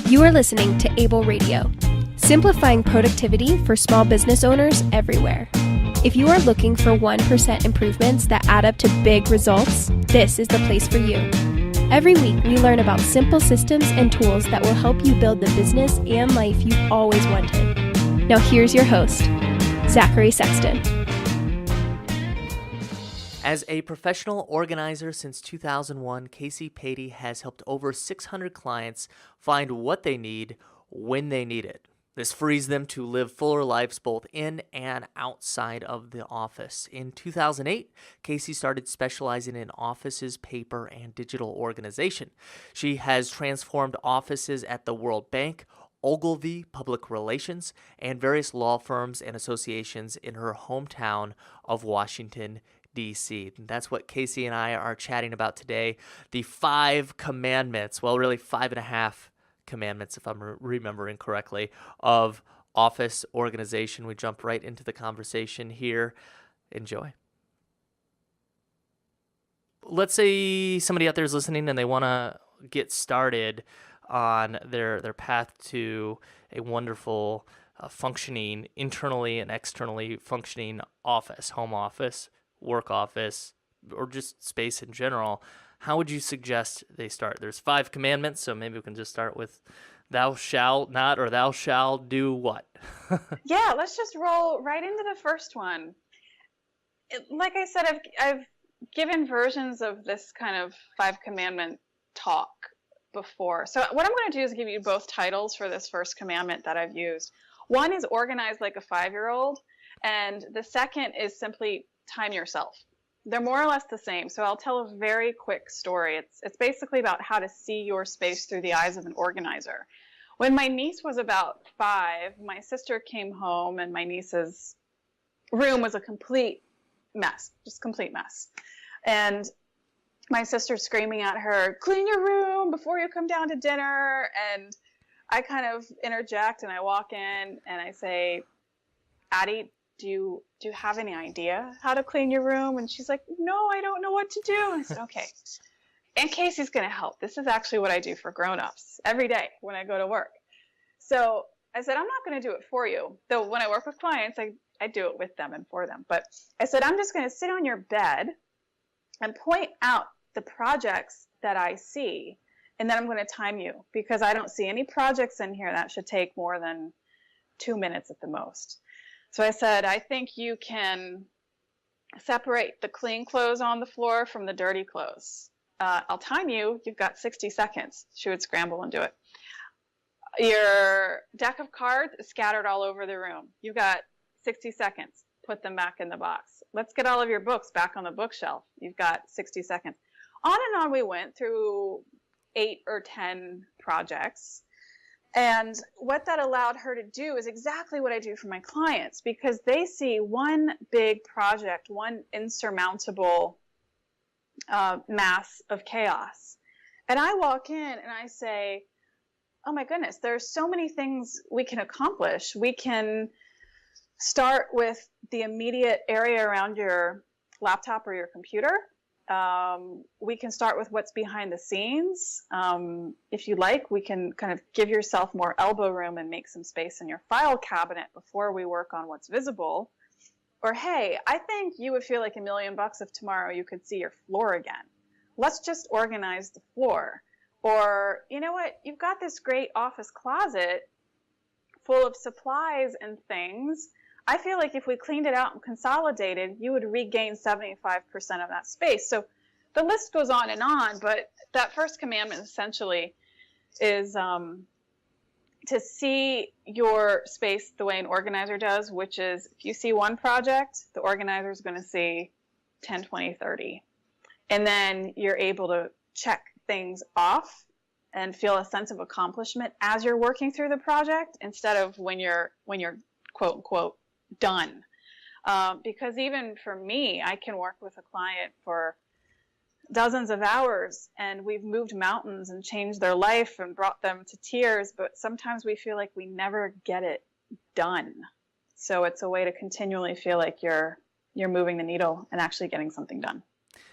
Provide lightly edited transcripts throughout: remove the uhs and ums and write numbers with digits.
You are listening to Able Radio, simplifying productivity for small business owners everywhere. If you are looking for 1% improvements that add up to big results, this is the place for you. Every week, we learn about simple systems and tools that will help you build the business and life you've always wanted. Now here's your host, Zachary Sexton. As a professional organizer since 2001, Kacy Paide has helped over 600 clients find what they need when they need it. This frees them to live fuller lives both in and outside of the office. In 2008, Kacy started specializing in offices, paper, and digital organization. She has transformed offices at the World Bank, Ogilvy Public Relations, and various law firms and associations in her hometown of Washington, D.C. That's what Kacy and I are chatting about today. The 5 commandments, well, really 5.5 commandments, if I'm remembering correctly, of office organization. We jump right into the conversation here. Enjoy. Let's say somebody out there is listening and they want to get started on their path to a wonderful, functioning, internally and externally functioning office, home office, work office, or just space in general. How would you suggest they start? There's 5 commandments, so maybe we can just start with thou shalt not, or thou shalt do what? Yeah, let's just roll right into the first one. Like I said, I've given versions of this kind of 5 commandment talk before. So what I'm going to do is give you both titles for this first commandment that I've used. One is organize like a 5-year-old, and the second is simply time yourself. They're more or less the same. So I'll tell a very quick story. It's basically about how to see your space through the eyes of an organizer. When my niece was about 5, my sister came home and my niece's room was a complete mess, just complete mess. And my sister's screaming at her, "Clean your room before you come down to dinner." And I kind of interject and I walk in and I say, "Addie, do you have any idea how to clean your room?" And she's like, "No, I don't know what to do." And I said, "Okay. And Kacy's going to help. This is actually what I do for grown-ups every day when I go to work." So I said, "I'm not going to do it for you." Though when I work with clients, I do it with them and for them. But I said, "I'm just going to sit on your bed and point out the projects that I see. And then I'm going to time you because I don't see any projects in here that should take more than 2 minutes at the most." So I said, "I think you can separate the clean clothes on the floor from the dirty clothes. I'll time you. You've got 60 seconds. She would scramble and do it. "Your deck of cards is scattered all over the room. You've got 60 seconds. Put them back in the box. Let's get all of your books back on the bookshelf. You've got 60 seconds. On and on we went through 8 or 10 projects. And what that allowed her to do is exactly what I do for my clients, because they see one big project, one insurmountable mass of chaos. And I walk in and I say, "Oh my goodness, there's so many things we can accomplish. We can start with the immediate area around your laptop or your computer. We can start with what's behind the scenes. If you like, we can kind of give yourself more elbow room and make some space in your file cabinet before we work on what's visible. Or, hey, I think you would feel like $1 million if tomorrow you could see your floor again. Let's just organize the floor. Or, you know what, you've got this great office closet full of supplies and things. I feel like if we cleaned it out and consolidated, you would regain 75% of that space." So the list goes on, but that first commandment essentially is to see your space the way an organizer does, which is if you see one project, the organizer is going to see 10, 20, 30. And then you're able to check things off and feel a sense of accomplishment as you're working through the project instead of when you're quote unquote done. Because even for me, I can work with a client for dozens of hours and we've moved mountains and changed their life and brought them to tears, but sometimes we feel like we never get it done. So it's a way to continually feel like you're moving the needle and actually getting something done.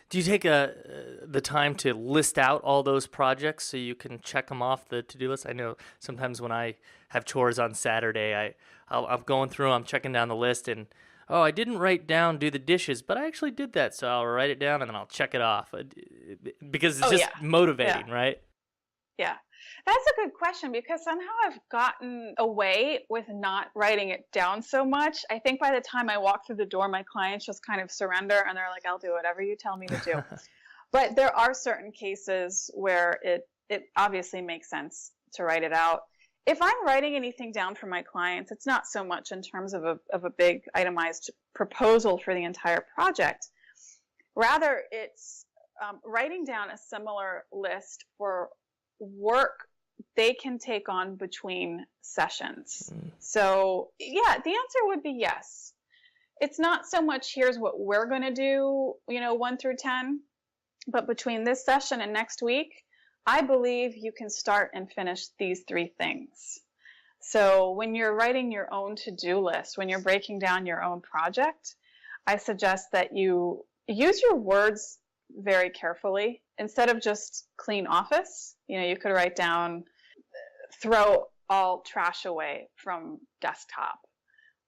Do you take the time to list out all those projects so you can check them off the to-do list? I know sometimes when I have chores on Saturday, I'm going through, I'm checking down the list, and oh, I didn't write down do the dishes, but I actually did that, so I'll write it down and then I'll check it off because it's just motivating, right? Yeah. That's a good question because somehow I've gotten away with not writing it down so much. I think by the time I walk through the door, my clients just kind of surrender and they're like, I'll do whatever you tell me to do. But there are certain cases where it obviously makes sense to write it out. If I'm writing anything down for my clients, it's not so much in terms of a big itemized proposal for the entire project. Rather, it's writing down a similar list for work they can take on between sessions. So yeah, the answer would be yes. It's not so much here's what we're going to do, 1 through 10, but between this session and next week, I believe you can start and finish these 3 things. So when you're writing your own to-do list, when you're breaking down your own project, I suggest that you use your words very carefully. Instead of just clean office, you could write down, throw all trash away from desktop,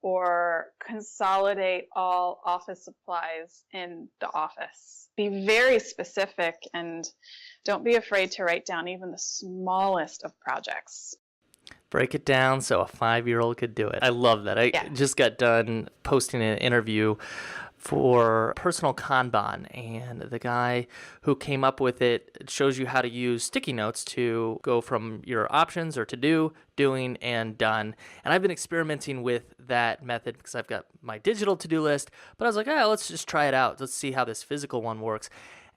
or consolidate all office supplies in the office. Be very specific and don't be afraid to write down even the smallest of projects. Break it down so a 5-year-old could do it. I love that. I just got done posting an interview for personal Kanban, and the guy who came up with it shows you how to use sticky notes to go from your options or to do, doing, and done. And I've been experimenting with that method because I've got my digital to-do list, but I was like, let's just try it out. Let's see how this physical one works.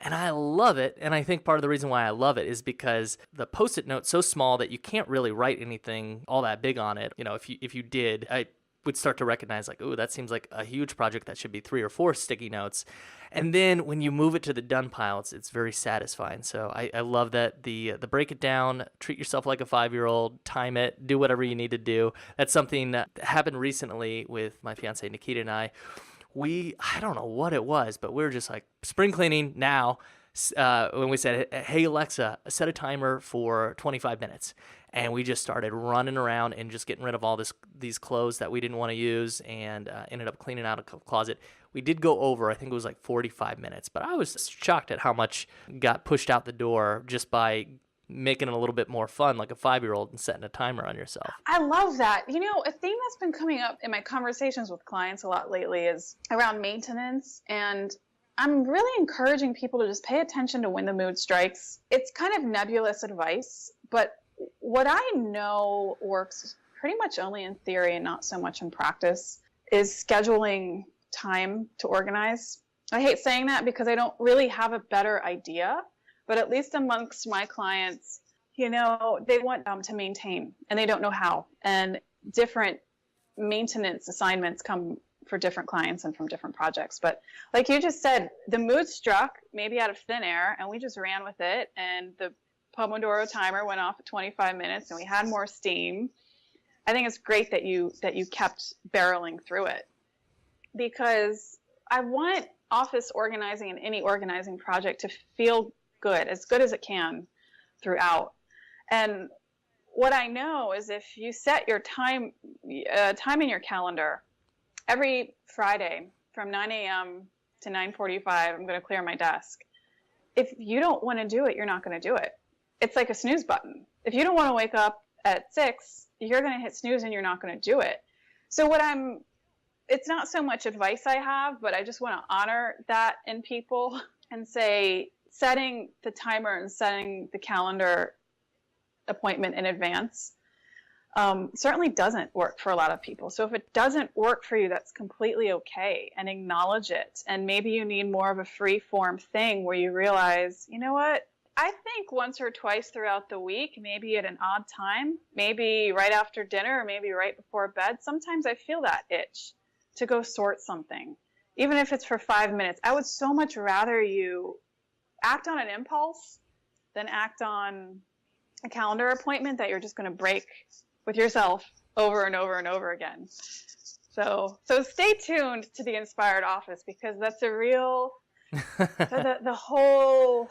And I love it, and I think part of the reason why I love it is because the Post-it note's so small that you can't really write anything all that big on it. If you did, I would start to recognize like, oh, that seems like a huge project that should be 3 or 4 sticky notes. And then when you move it to the done pile, it's very satisfying. So I love that the break it down, treat yourself like a 5-year-old, time it, do whatever you need to do. That's something that happened recently with my fiance Nikita and I don't know what it was, but we were just like spring cleaning now. When we said, hey, Alexa, set a timer for 25 minutes. And we just started running around and just getting rid of all these clothes that we didn't want to use, and ended up cleaning out a closet. We did go over, I think it was like 45 minutes, but I was shocked at how much got pushed out the door just by making it a little bit more fun, like a 5-year-old, and setting a timer on yourself. I love that. A theme that's been coming up in my conversations with clients a lot lately is around maintenance, and I'm really encouraging people to just pay attention to when the mood strikes. It's kind of nebulous advice, but what I know works pretty much only in theory and not so much in practice is scheduling time to organize. I hate saying that because I don't really have a better idea, but at least amongst my clients, they want to maintain and they don't know how. And different maintenance assignments come for different clients and from different projects. But like you just said, the mood struck maybe out of thin air and we just ran with it, and the Pomodoro timer went off at 25 minutes and we had more steam. I think it's great that you kept barreling through it, because I want office organizing and any organizing project to feel good as it can throughout. And what I know is if you set your time in your calendar, every Friday from 9 a.m. to 9:45, I'm going to clear my desk. If you don't want to do it, you're not going to do it. It's like a snooze button. If you don't want to wake up at 6, you're going to hit snooze and you're not going to do it. So it's not so much advice I have, but I just want to honor that in people and say setting the timer and setting the calendar appointment in advance certainly doesn't work for a lot of people. So if it doesn't work for you, that's completely okay, and acknowledge it. And maybe you need more of a free form thing where you realize, you know what? I think once or twice throughout the week, maybe at an odd time, maybe right after dinner, or maybe right before bed, sometimes I feel that itch to go sort something, even if it's for 5 minutes. I would so much rather you act on an impulse than act on a calendar appointment that you're just going to break with yourself over and over and over again. So stay tuned to the Inspired Office, because that's a real So the whole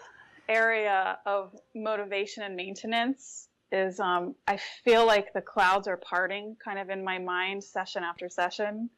area of motivation and maintenance is, I feel like the clouds are parting kind of in my mind session after session.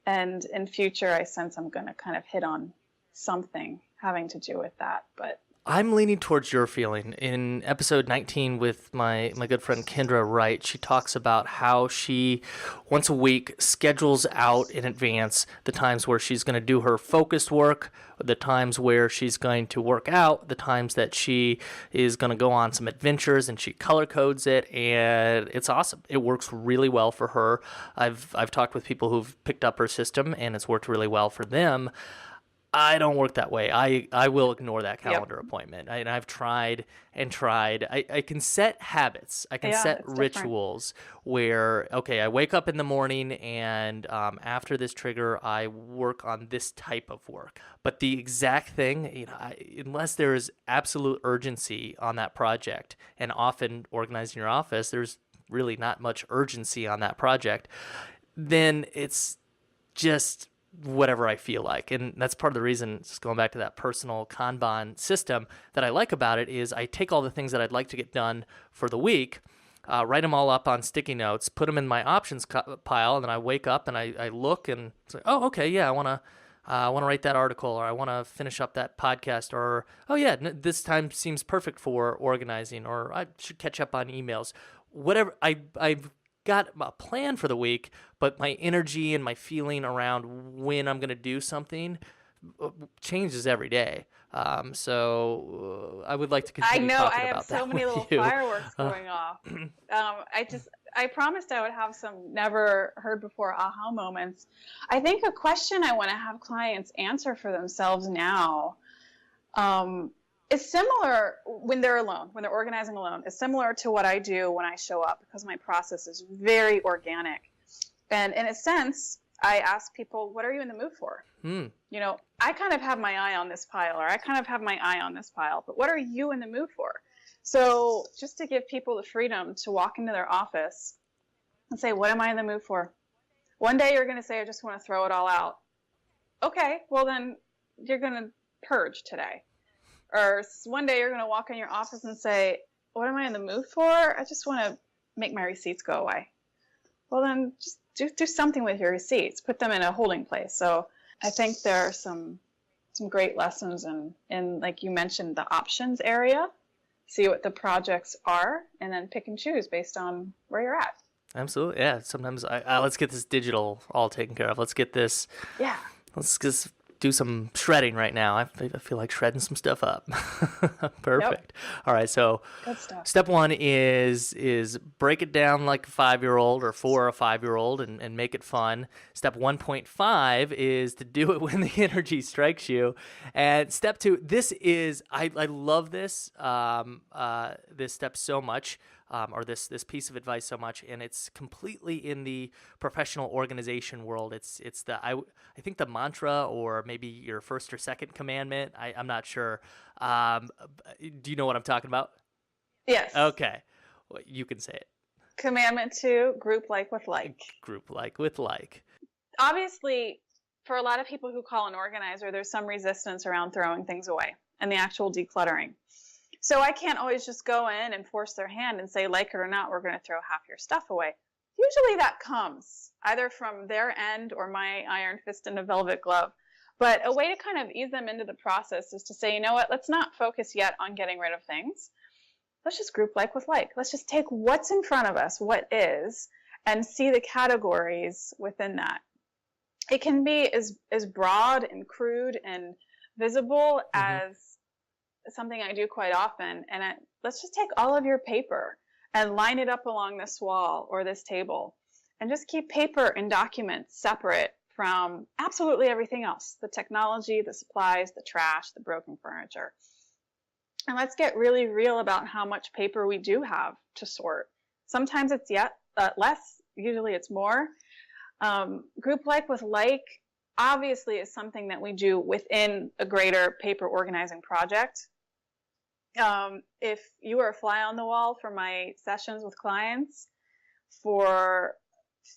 And in future, I sense I'm going to kind of hit on something having to do with that. But I'm leaning towards your feeling. In episode 19 with my good friend Kendra Wright, she talks about how she, once a week, schedules out in advance the times where she's going to do her focused work, the times where she's going to work out, the times that she is going to go on some adventures, and she color codes it, and it's awesome. It works really well for her. I've talked with people who've picked up her system, and it's worked really well for them. I don't work that way. I will ignore that calendar appointment. And I've tried and tried. I can set habits. I can set rituals where, okay, I wake up in the morning and after this trigger, I work on this type of work. But the exact thing, unless there is absolute urgency on that project, and often organizing your office, there's really not much urgency on that project, then it's just whatever I feel like. And that's part of the reason, just going back to that personal Kanban system, that I like about it is I take all the things that I'd like to get done for the week, write them all up on sticky notes, put them in my options pile, and then I wake up and I look and it's like, oh, okay, yeah, I want to write that article, or I want to finish up that podcast, or, oh yeah, this time seems perfect for organizing, or I should catch up on emails. Whatever, I've got a plan for the week, but my energy and my feeling around when I'm going to do something changes every day. So I would like to continue talking about that. I have so many little fireworks going off. I promised I would have some never heard before aha moments. I think a question I want to have clients answer for themselves now, it's similar when they're alone, when they're organizing alone. It's similar to what I do when I show up, because my process is very organic. And in a sense, I ask people, what are you in the mood for? I kind of have my eye on this pile, or I kind of have my eye on this pile, but what are you in the mood for? So just to give people the freedom to walk into their office and say, what am I in the mood for? One day you're going to say, I just want to throw it all out. Okay, well then you're going to purge today. Or one day you're going to walk in your office and say, what am I in the mood for? I just want to make my receipts go away. Well, then just do something with your receipts. Put them in a holding place. So I think there are some great lessons in, like you mentioned, the options area. See what the projects are, and then pick and choose based on where you're at. Absolutely. Yeah. Sometimes let's get this digital all taken care of. Let's get this. Yeah. Let's just do some shredding right now. I feel like shredding some stuff up. Perfect. Yep. All right. So good stuff. Step one is break it down like a 5-year-old or for a 5-year-old and make it fun. Step 1.5 is to do it when the energy strikes you. And step 2, this is, I love this, this step so much. Or this piece of advice so much, and it's completely in the professional organization world. It's I think the mantra, or maybe your first or second commandment. I'm not sure. Do you know what I'm talking about? Yes. Okay, well, you can say it. Commandment 2: group like with like. Group like with like. Obviously, for a lot of people who call an organizer, there's some resistance around throwing things away and the actual decluttering. So I can't always just go in and force their hand and say, like it or not, we're going to throw half your stuff away. Usually that comes either from their end or my iron fist in a velvet glove. But a way to kind of ease them into the process is to say, you know what, let's not focus yet on getting rid of things. Let's just group like with like. Let's just take what's in front of us, what is, and see the categories within that. It can be as broad and crude and visible as something I do quite often. And let's just take all of your paper and line it up along this wall or this table, and just keep paper and documents separate from absolutely everything else: the technology, the supplies, the trash, the broken furniture. And let's get really real about how much paper we do have to sort. Sometimes it's less, usually it's more. Group like with like obviously is something that we do within a greater paper organizing project. If you are a fly on the wall for my sessions with clients, for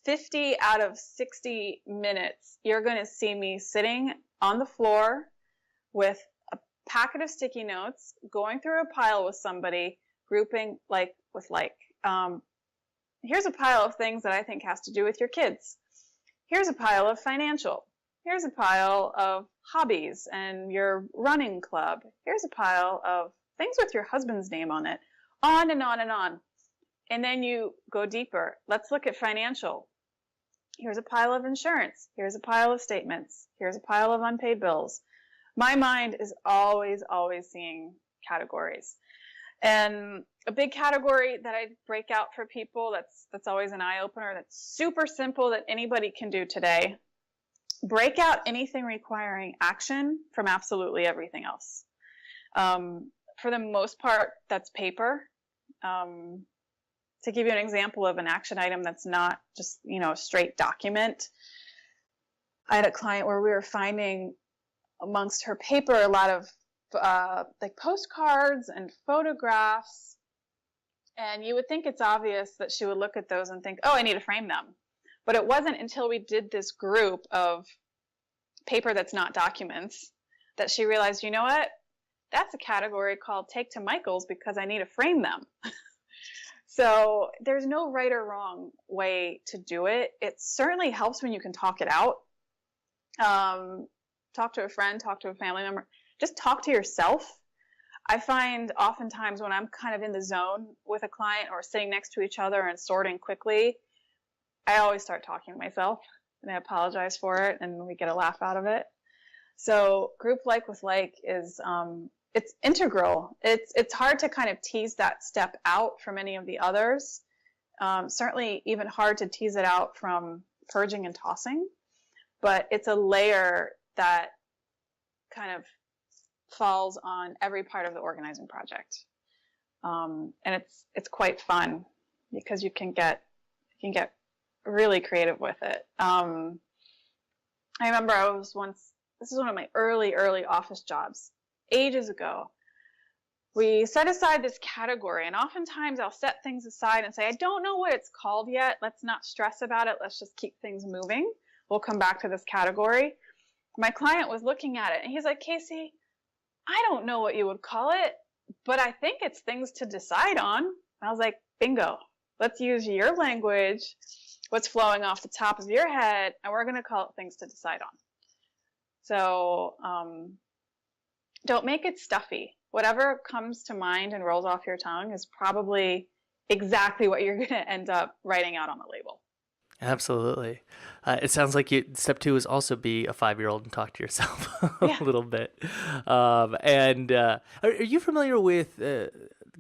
50 out of 60 minutes, you're going to see me sitting on the floor with a packet of sticky notes, going through a pile with somebody, grouping like with like. Here's a pile of things that I think has to do with your kids. Here's a pile of financial. Here's a pile of hobbies and your running club. Here's a pile of things with your husband's name on it. On and on and on. And then you go deeper. Let's look at financial. Here's a pile of insurance. Here's a pile of statements. Here's a pile of unpaid bills. My mind is always seeing categories. And a big category that I break out for people that's always an eye-opener, that's super simple that anybody can do today. Break out anything requiring action from absolutely everything else. For the most part, that's paper. To give you an example of an action item that's not just, a straight document, I had a client where we were finding amongst her paper a lot of like postcards and photographs, and you would think it's obvious that she would look at those and think, oh, I need to frame them. But it wasn't until we did this group of paper that's not documents that she realized, you know what? That's a category called Take to Michael's because I need to frame them. So there's no right or wrong way to do it. It certainly helps when you can talk it out. Talk to a friend, talk to a family member. Just talk to yourself. I find oftentimes when I'm kind of in the zone with a client or sitting next to each other and sorting quickly, I always start talking to myself and I apologize for it and we get a laugh out of it. So group like with like is, it's integral. It's hard to kind of tease that step out from any of the others. Certainly even hard to tease it out from purging and tossing, but it's a layer that kind of falls on every part of the organizing project. And it's quite fun because you can get really creative with it. I remember this is one of my early office jobs, ages ago. We set aside this category, and oftentimes I'll set things aside and say, I don't know what it's called yet. Let's not stress about it. Let's just keep things moving. We'll come back to this category. My client was looking at it and he's like, Kacy, I don't know what you would call it, but I think it's things to decide on. I was like, bingo. Let's use your language, what's flowing off the top of your head, and we're going to call it things to decide on. So don't make it stuffy. Whatever comes to mind and rolls off your tongue is probably exactly what you're going to end up writing out on the label. Absolutely. It sounds like step 2 is also be a 5-year-old and talk to yourself a little bit. Are you familiar with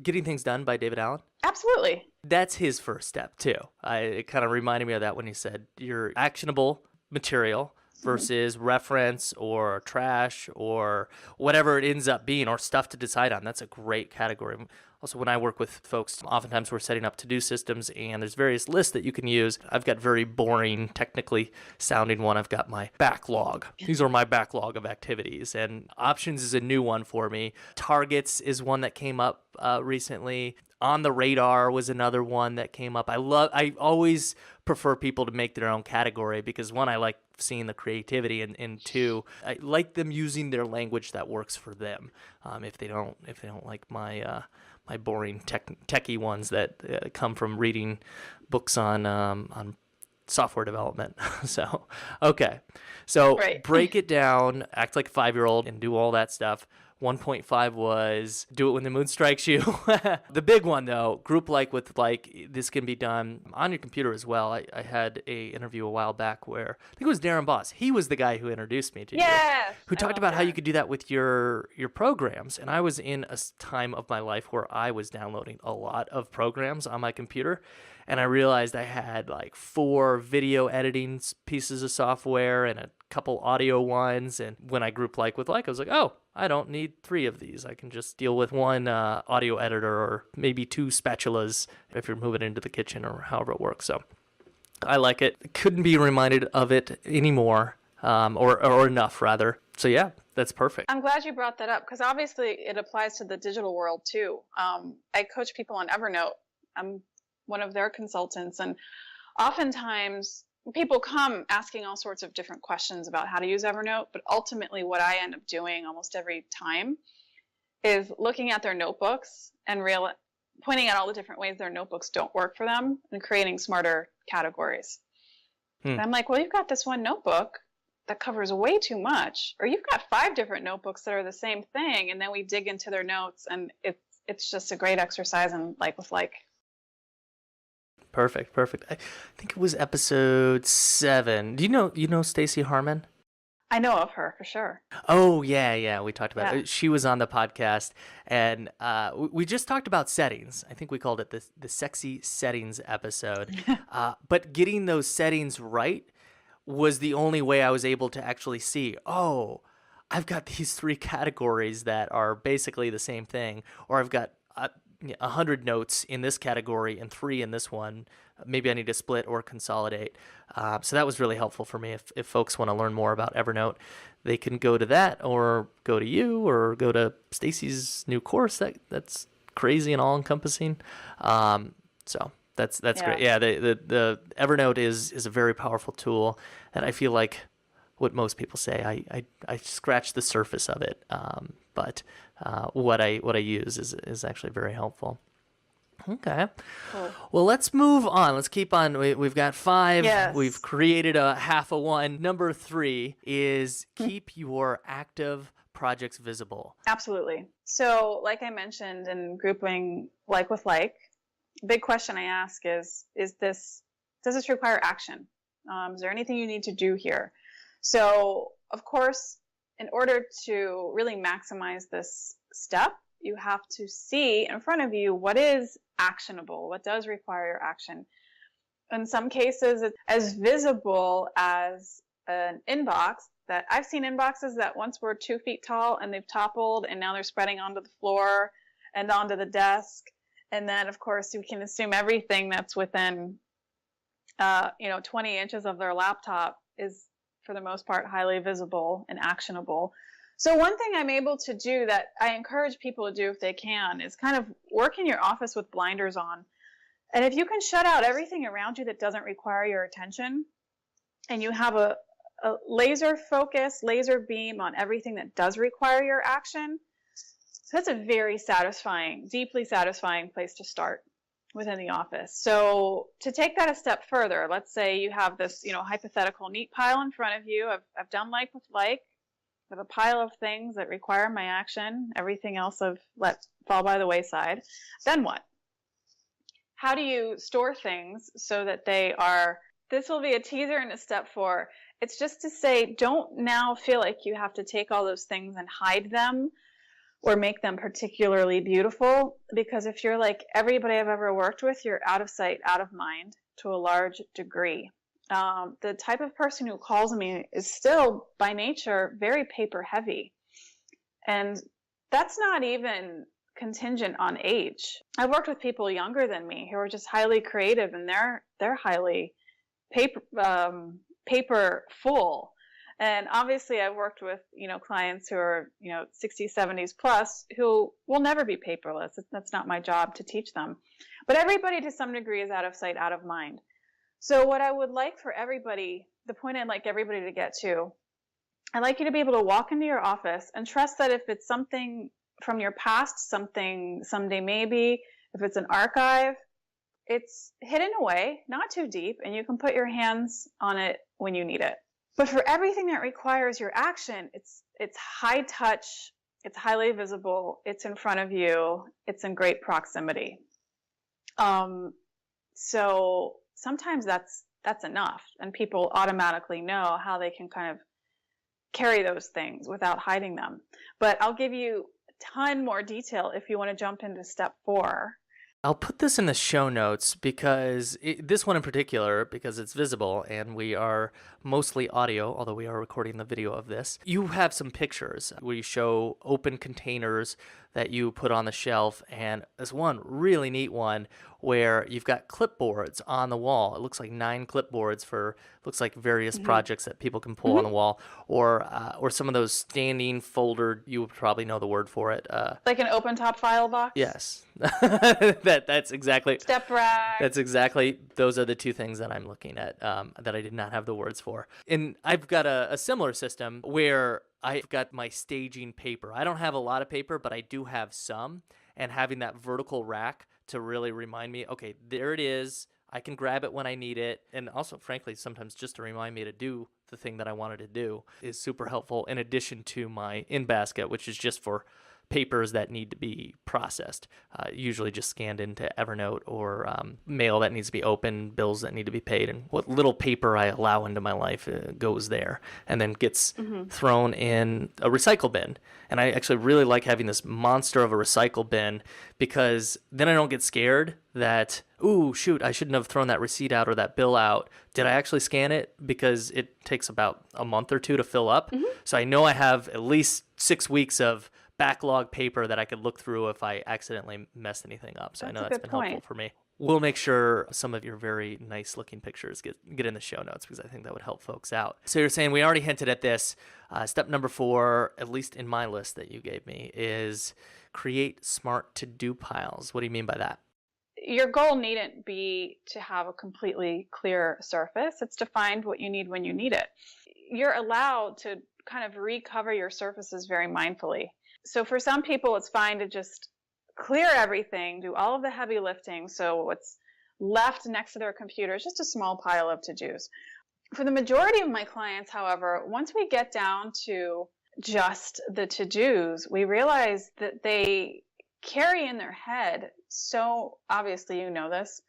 Getting Things Done by David Allen? Absolutely. That's his first step too. It kind of reminded me of that when he said your actionable material versus reference or trash or whatever it ends up being or stuff to decide on. That's a great category. Also, when I work with folks, oftentimes we're setting up to-do systems and there's various lists that you can use. I've got very boring, technically sounding one. I've got my backlog. These are my backlog of activities, and options is a new one for me. Targets is one that came up recently. On the radar was another one that came up. I always prefer people to make their own category because one, I like seeing the creativity, and two, I like them using their language that works for them. If they don't like my boring techie ones that come from reading books on software development. So, okay. So break it down, act like a 5-year-old and do all that stuff. 1.5 was do it when the mood strikes you. The big one, though, group with this can be done on your computer as well. I had a interview a while back where I think it was Darren Boss. He was the guy who introduced me to you. Who talked about how you could do that with your programs. And I was in a time of my life where I was downloading a lot of programs on my computer. And I realized I had 4 video editing pieces of software and a couple audio ones. And when I group with I was like, oh, I don't need 3 of these. I can just deal with one audio editor or maybe 2 spatulas if you're moving into the kitchen or however it works. So I like it. Couldn't be reminded of it anymore, or enough rather. So yeah, that's perfect. I'm glad you brought that up because obviously it applies to the digital world too. I coach people on Evernote. I'm one of their consultants, and oftentimes people come asking all sorts of different questions about how to use Evernote, but ultimately what I end up doing almost every time is looking at their notebooks and pointing out all the different ways their notebooks don't work for them and creating smarter categories. And I'm like, well, you've got this one notebook that covers way too much, or you've got 5 different notebooks that are the same thing. And then we dig into their notes, and it's just a great exercise in like with like. Perfect. I think it was episode 7. Do you know Stacy Harmon? I know of her for sure. Oh yeah, we talked about it. She was on the podcast, and we just talked about settings. I think we called it the sexy settings episode. But getting those settings right was the only way I was able to actually see, oh, I've got these 3 categories that are basically the same thing, or I've got 100 notes in this category and 3 in this one. Maybe I need to split or consolidate. So that was really helpful for me. If folks want to learn more about Evernote, they can go to that, or go to you, or go to Stacy's new course that's crazy and all encompassing. So that's great. Yeah, the Evernote is a very powerful tool, and I feel like what most people say, I scratch the surface of it. But what I use is actually very helpful. Okay. Cool. Well, let's move on. Let's keep on. We've got 5. Yes. We've created a half a 1. Number 3 is keep your active projects visible. Absolutely. So like I mentioned in grouping like with like, big question I ask is does this require action? Is there anything you need to do here? So of course, in order to really maximize this step, you have to see in front of you what is actionable, what does require your action. In some cases, it's as visible as an inbox. That I've seen inboxes that once were 2 feet tall and they've toppled, and now they're spreading onto the floor and onto the desk. And then, of course, you can assume everything that's within 20 inches of their laptop is, for the most part, highly visible and actionable. So one thing I'm able to do that I encourage people to do if they can is kind of work in your office with blinders on. And if you can shut out everything around you that doesn't require your attention, and you have a laser focus, laser beam on everything that does require your action, so that's a very satisfying, deeply satisfying place to start within the office. So to take that a step further, let's say you have this, hypothetical neat pile in front of you. I've done like with like. I have a pile of things that require my action. Everything else I've let fall by the wayside. Then what? How do you store things so that they are, this will be a teaser in a step 4. It's just to say, don't now feel like you have to take all those things and hide them or make them particularly beautiful, because if you're like everybody I've ever worked with, you're out of sight, out of mind to a large degree. The type of person who calls me is still by nature very paper heavy, and that's not even contingent on age. I've worked with people younger than me who are just highly creative, and they're highly paper full. And obviously I've worked with, clients who are, 60s, 70s plus, who will never be paperless. That's not my job to teach them. But everybody to some degree is out of sight, out of mind. So what I would like for everybody, the point I'd like everybody to get to, I'd like you to be able to walk into your office and trust that if it's something from your past, something someday maybe, if it's an archive, it's hidden away, not too deep, and you can put your hands on it when you need it. But for everything that requires your action, it's high touch, it's highly visible, it's in front of you, it's in great proximity. So sometimes that's enough, and people automatically know how they can kind of carry those things without hiding them. But I'll give you a ton more detail if you want to jump into step 4. I'll put this in the show notes because this one in particular, because it's visible and we are mostly audio, although we are recording the video of this. You have some pictures where you show open containers that you put on the shelf, and there's one really neat one where you've got clipboards on the wall. It looks like 9 clipboards for looks like various projects that people can pull on the wall, or some of those standing folder. You would probably know the word for it. Like an open top file box. Yes, that's exactly. Step rack. That's exactly. Those are the 2 things that I'm looking at that I did not have the words for. And I've got a similar system where I've got my staging paper. I don't have a lot of paper, but I do have some. And having that vertical rack to really remind me, okay, there it is. I can grab it when I need it. And also, frankly, sometimes just to remind me to do the thing that I wanted to do is super helpful, in addition to my in-basket, which is just for papers that need to be processed, usually just scanned into Evernote, or mail that needs to be opened, bills that need to be paid, and what little paper I allow into my life goes there and then gets thrown in a recycle bin. And I actually really like having this monster of a recycle bin, because then I don't get scared that, ooh, shoot, I shouldn't have thrown that receipt out or that bill out. Did I actually scan it? Because it takes about a month or 2 to fill up. So I know I have at least 6 weeks of backlog paper that I could look through if I accidentally messed anything up. So I know that's been helpful for me. We'll make sure some of your very nice looking pictures get in the show notes, because I think that would help folks out. So you're saying, we already hinted at this. Step number 4, at least in my list that you gave me, is create smart to-do piles. What do you mean by that? Your goal needn't be to have a completely clear surface. It's to find what you need when you need it. You're allowed to kind of recover your surfaces very mindfully. So for some people, it's fine to just clear everything, do all of the heavy lifting. So what's left next to their computer is just a small pile of to-dos. For the majority of my clients, however, once we get down to just the to-dos, we realize that they carry in their head, so obviously you know this,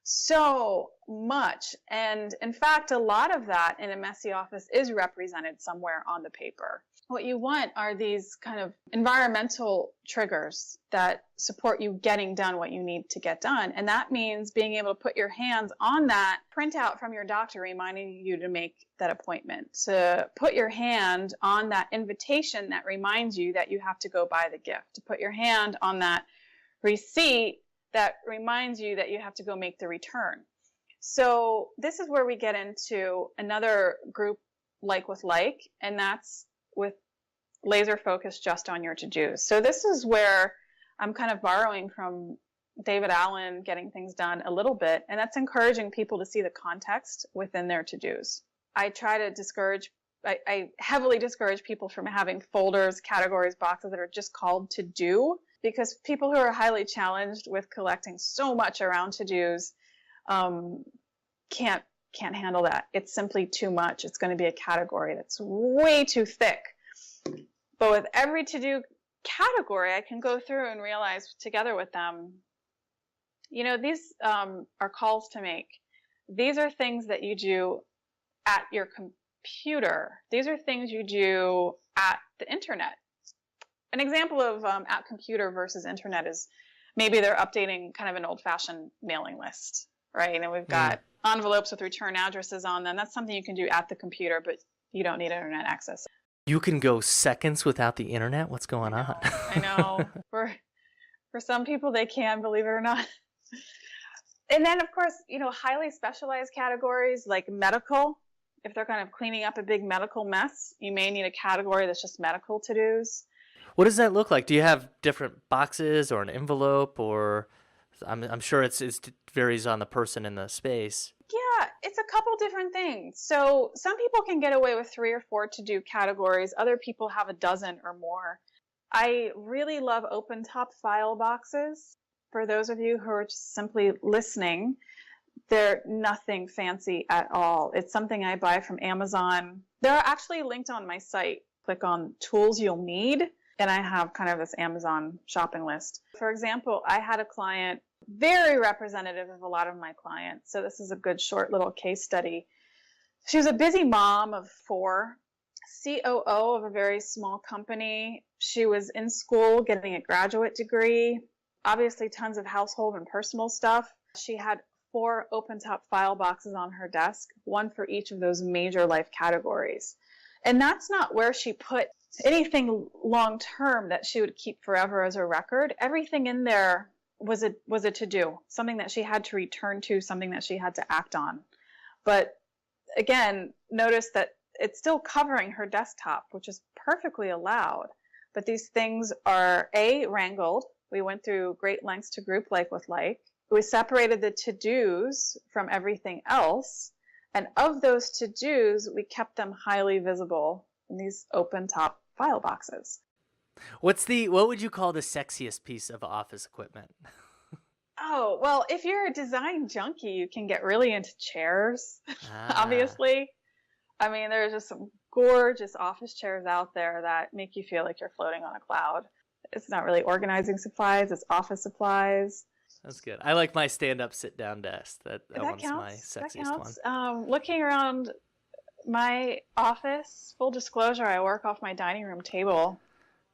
so much. And in fact, a lot of that in a messy office is represented somewhere on the paper. What you want are these kind of environmental triggers that support you getting done what you need to get done. And that means being able to put your hands on that printout from your doctor reminding you to make that appointment, to put your hand on that invitation that reminds you that you have to go buy the gift, to put your hand on that receipt that reminds you that you have to go make the return. So this is where we get into another group like with like, and that's with laser focus just on your to-dos. So this is where I'm kind of borrowing from David Allen, Getting Things Done, a little bit, and that's encouraging people to see the context within their to-dos. I try to I heavily discourage people from having folders, categories, boxes that are just called to do, because people who are highly challenged with collecting so much around to-dos can't handle that. It's simply too much. It's going to be a category that's way too thick. But with every to-do category, I can go through and realize together with them, you know, these are calls to make. These are things that you do at your computer. These are things you do at the internet. An example of at computer versus internet is maybe they're updating kind of an old-fashioned mailing list, right? And we've got envelopes with return addresses on them. That's something you can do at the computer, but you don't need internet access. You can go seconds without the internet? What's going on? I know. For some people, they can, believe it or not. And then, of course, you know, highly specialized categories like medical. If they're kind of cleaning up a big medical mess, you may need a category that's just medical to-dos. What does that look like? Do you have different boxes or an envelope, or I'm sure it varies on the person in the space. Yeah, it's a couple different things. So some people can get away with 3 or 4 to-do categories. Other people have a dozen or more. I really love open top file boxes. For those of you who are just simply listening, they're nothing fancy at all. It's something I buy from Amazon. They're actually linked on my site. Click on tools you'll need, and I have kind of this Amazon shopping list. For example, I had a client, very representative of a lot of my clients. So this is a good short little case study. She was a busy mom of 4, COO of a very small company. She was in school getting a graduate degree, obviously tons of household and personal stuff. She had 4 open top file boxes on her desk, one for each of those major life categories. And that's not where she put anything long term that she would keep forever as a record. Everything in there was a to-do, something that she had to return to, something that she had to act on. But again, notice that it's still covering her desktop, which is perfectly allowed. But these things are wrangled. We went through great lengths to group like with like. We separated the to-dos from everything else. And of those to-dos, we kept them highly visible in these open top file boxes. What would you call the sexiest piece of office equipment? Oh, well, if you're a design junkie, you can get really into chairs, obviously. I mean, there's just some gorgeous office chairs out there that make you feel like you're floating on a cloud. It's not really organizing supplies, it's office supplies. That's good. I like my stand-up, sit-down desk. That one's counts. my sexiest that counts. one. Looking around my office, full disclosure, I work off my dining room table.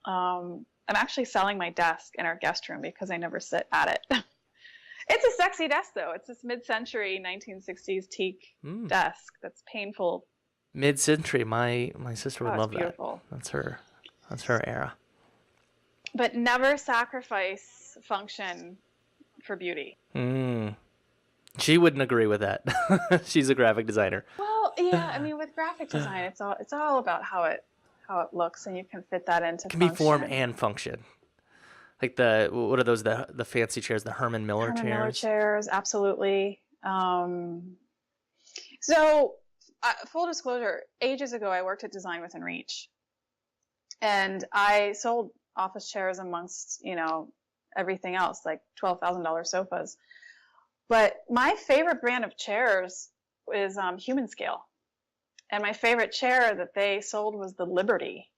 I'm actually selling my desk in our guest room because I never sit at it. It's a sexy desk, though. It's this mid-century 1960s teak desk that's painful. Mid-century. My sister would love beautiful. That. That's her era. But never sacrifice function for beauty. She wouldn't agree with that. She's a graphic designer. Well, yeah. I mean, with graphic design, it's all about how it looks, and you can fit that into. It can be form and function. Like what are those? The fancy chairs, the Herman Miller chairs. Miller chairs, absolutely. So, full disclosure, ages ago, I worked at Design Within Reach, and I sold office chairs amongst everything else, like $12,000 sofas. But my favorite brand of chairs is Human Scale, and my favorite chair that they sold was the Liberty,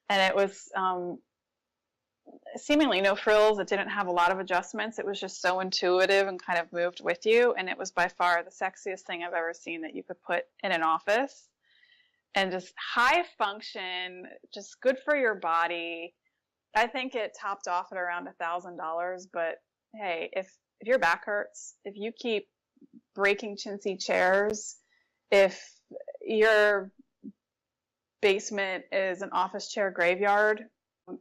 and it was seemingly no frills. It didn't have a lot of adjustments. It was just so intuitive and kind of moved with you. And it was by far the sexiest thing I've ever seen that you could put in an office, and just high function, just good for your body. I think it topped off at around $1,000. But hey, if your back hurts, if you keep breaking chintzy chairs, if your basement is an office chair graveyard,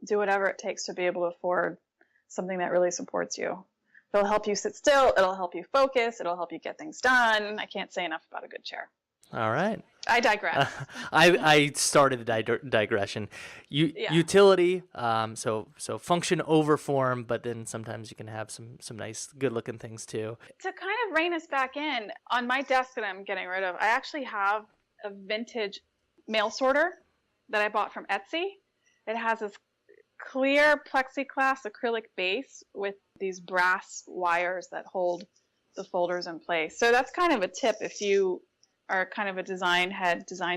do whatever it takes to be able to afford something that really supports you. It'll help you sit still. It'll help you focus. It'll help you get things done. I can't say enough about a good chair. All right. I digress. I started the digression. Utility, so function over form, but then sometimes you can have some nice, good-looking things too. To kind of rein us back in, on my desk that I'm getting rid of, I actually have a vintage mail sorter that I bought from Etsy. It has this clear plexiglass acrylic base with these brass wires that hold the folders in place. So that's kind of a tip if you are kind of a design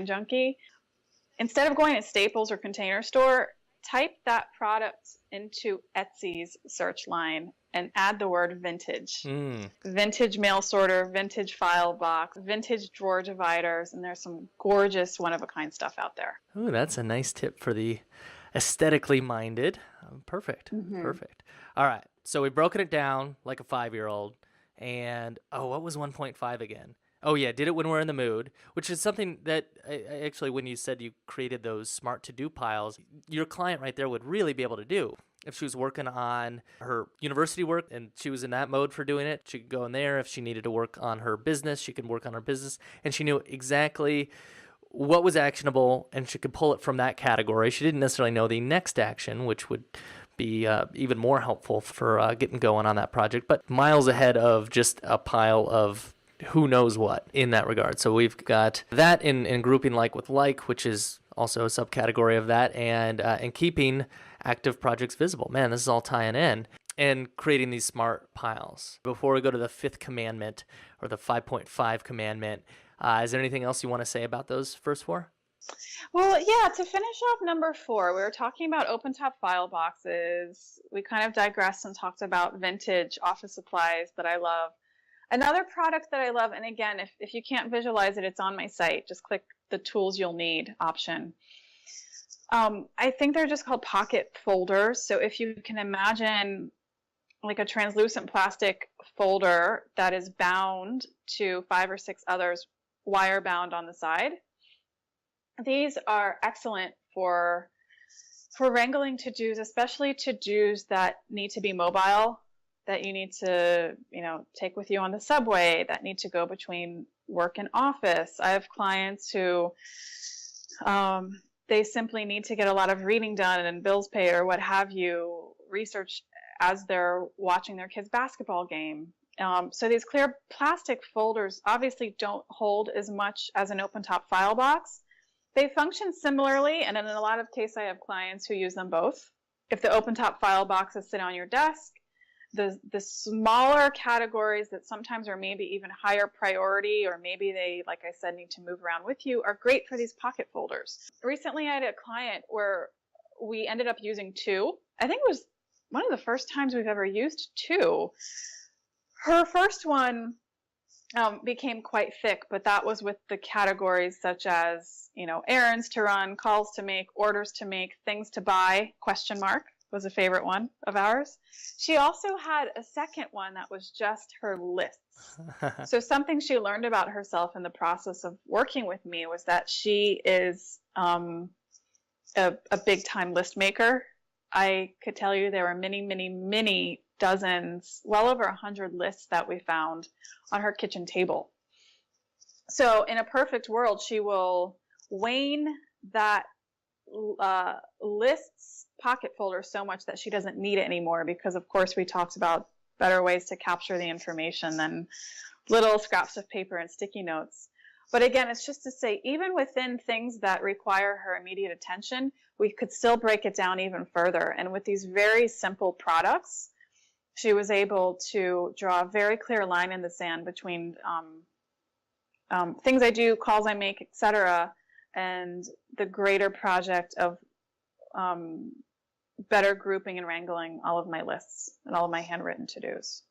junkie. Instead of going to Staples or Container Store, type that product into Etsy's search line and add the word vintage. Vintage mail sorter, vintage file box, vintage drawer dividers, and there's some gorgeous one-of-a-kind stuff out there. Ooh, that's a nice tip for the aesthetically minded. Perfect. Perfect. All right. So we've broken it down like a 5-year-old. And, what was 1.5 again? Oh, yeah, did it when we're in the mood, which is something that actually, when you said you created those smart to-do piles, your client right there would really be able to do. If she was working on her university work and she was in that mode for doing it, she could go in there. If she needed to work on her business, she could work on her business. And she knew exactly what was actionable, and she could pull it from that category. She didn't necessarily know the next action, which would be even more helpful for getting going on that project, but miles ahead of just a pile of who knows what in that regard. So we've got that in grouping like with like, which is also a subcategory of that, and keeping active projects visible. Man, this is all tying in. And creating these smart piles. Before we go to the 5th commandment, or the 5.5 commandment, is there anything else you want to say about those first 4? Well, yeah, to finish off number 4, we were talking about open top file boxes. We kind of digressed and talked about vintage office supplies that I love. Another product that I love, and again, if you can't visualize it, it's on my site. Just click the tools you'll need option. I think they're just called pocket folders. So if you can imagine like a translucent plastic folder that is bound to 5 or 6 others, wire bound on the side. These are excellent for for wrangling to-dos, especially to-dos that need to be mobile, that you need to, take with you on the subway, that need to go between work and office. I have clients who they simply need to get a lot of reading done and bills paid or what have you, research as they're watching their kids' basketball game. So these clear plastic folders obviously don't hold as much as an open-top file box. They function similarly, and in a lot of cases I have clients who use them both. If the open-top file boxes sit on your desk, the smaller categories that sometimes are maybe even higher priority, or maybe they, like I said, need to move around with you, are great for these pocket folders. Recently I had a client where we ended up using two. I think it was one of the first times we've ever used two. Her first one became quite thick, but that was with the categories such as, errands to run, calls to make, orders to make, things to buy, ? Was a favorite one of ours. She also had a second one that was just her lists. So something she learned about herself in the process of working with me was that she is a big time list maker. I could tell you there were many, many, many dozens, well over 100 lists that we found on her kitchen table. So in a perfect world, she will wane that lists pocket folder so much that she doesn't need it anymore, because of course we talked about better ways to capture the information than little scraps of paper and sticky notes. But again, it's just to say, even within things that require her immediate attention, we could still break it down even further. And with these very simple products, she was able to draw a very clear line in the sand between things I do, calls I make, etc., and the greater project of better grouping and wrangling all of my lists and all of my handwritten to-dos.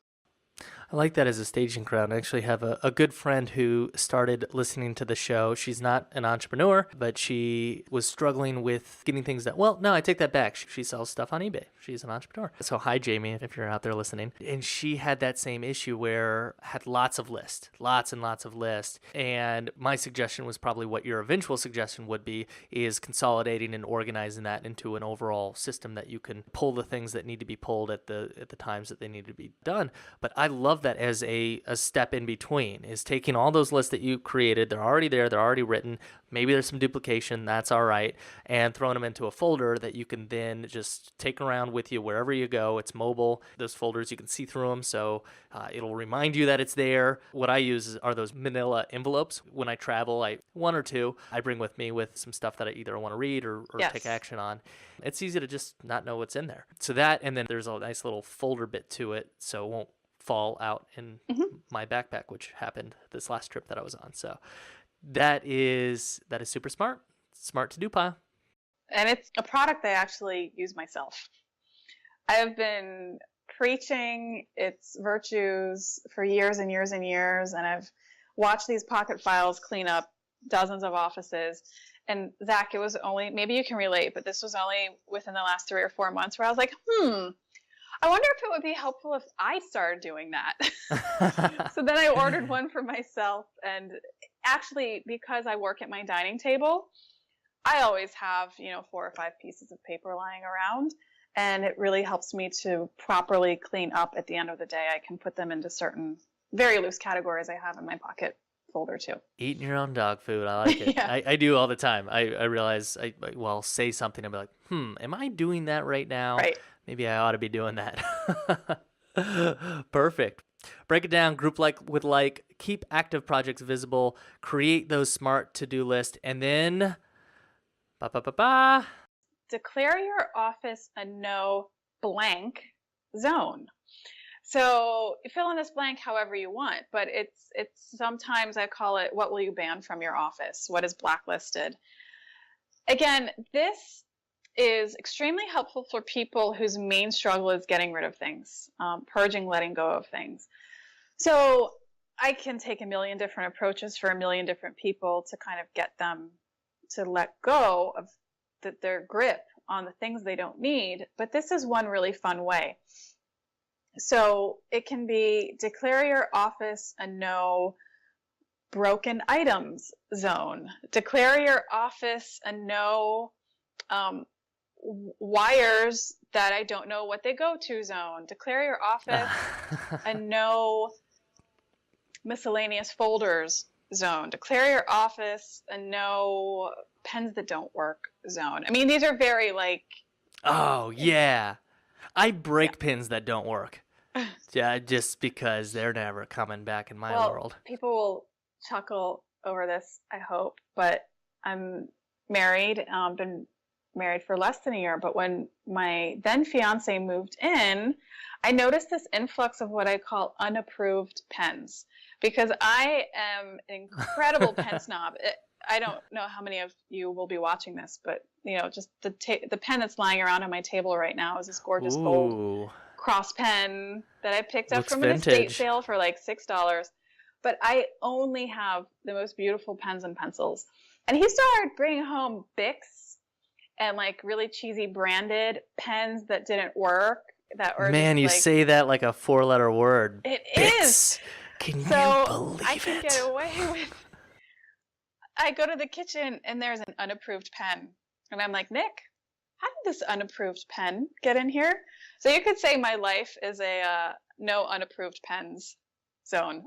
I like that as a staging ground. I actually have a good friend who started listening to the show. She's not an entrepreneur, but she was struggling with getting things done. Well, no, I take that back. She sells stuff on eBay. She's an entrepreneur. So hi, Jamie, if you're out there listening. And she had that same issue where had lots and lots of lists. And my suggestion was probably what your eventual suggestion would be, is consolidating and organizing that into an overall system that you can pull the things that need to be pulled at the times that they need to be done. But I love that as a step in between, is taking all those lists that you created, they're already there, they're already written, maybe there's some duplication, that's all right, and throwing them into a folder that you can then just take around with you wherever you go. It's mobile. Those folders, you can see through them, so it'll remind you that it's there. What I use are those manila envelopes. When I travel, one or two I bring with me with some stuff that I either want to read or Yes. take action on. It's easy to just not know what's in there. So that, and then there's a nice little folder bit to it, so it won't fall out in my backpack, which happened this last trip that I was on. So that is super smart to do, Pa. And it's a product I actually use myself. I have been preaching its virtues for years and years and years, and I've watched these pocket files clean up dozens of offices. And Zach, it was only, maybe you can relate, but this was only within the last 3 or 4 months where I was like, I wonder if it would be helpful if I started doing that. So then I ordered one for myself. And actually, because I work at my dining table, I always have, 4 or 5 pieces of paper lying around. And it really helps me to properly clean up at the end of the day. I can put them into certain very loose categories I have in my pocket folder too. Eating your own dog food. I like it. Yeah. I do all the time. I realize I'll say something. I'll be like, am I doing that right now? Right. Maybe I ought to be doing that. Perfect. Break it down, group with keep active projects visible, create those smart to-do lists, and then declare your office a no blank zone. So fill in this blank however you want, but it's sometimes I call it, what will you ban from your office? What is blacklisted? Again, this is extremely helpful for people whose main struggle is getting rid of things, purging, letting go of things. So I can take a million different approaches for a million different people to kind of get them to let go of their grip on the things they don't need. But this is one really fun way. So it can be declare your office a no broken items zone. Declare your office a no wires that I don't know what they go to zone. Declare your office a no miscellaneous folders zone. Declare your office a no pens that don't work zone. I mean, these are very like... Oh, yeah. I break pins that don't work. Yeah, just because they're never coming back in my world. People will chuckle over this, I hope, but I'm married. Been married for less than a year, but when my then fiance moved in, I noticed this influx of what I call unapproved pens, because I am an incredible pen snob. I don't know how many of you will be watching this, but just the pen that's lying around on my table right now is this gorgeous gold cross pen that I picked up from an estate sale for like $6. But I only have the most beautiful pens and pencils. And he started bringing home Bics and like really cheesy branded pens that didn't work. That were Man, you say that like a 4-letter word. It Bics. is. Can you believe I can get away with... I go to the kitchen and there's an unapproved pen. And I'm like, Nick, how did this unapproved pen get in here? So you could say my life is a no unapproved pens zone.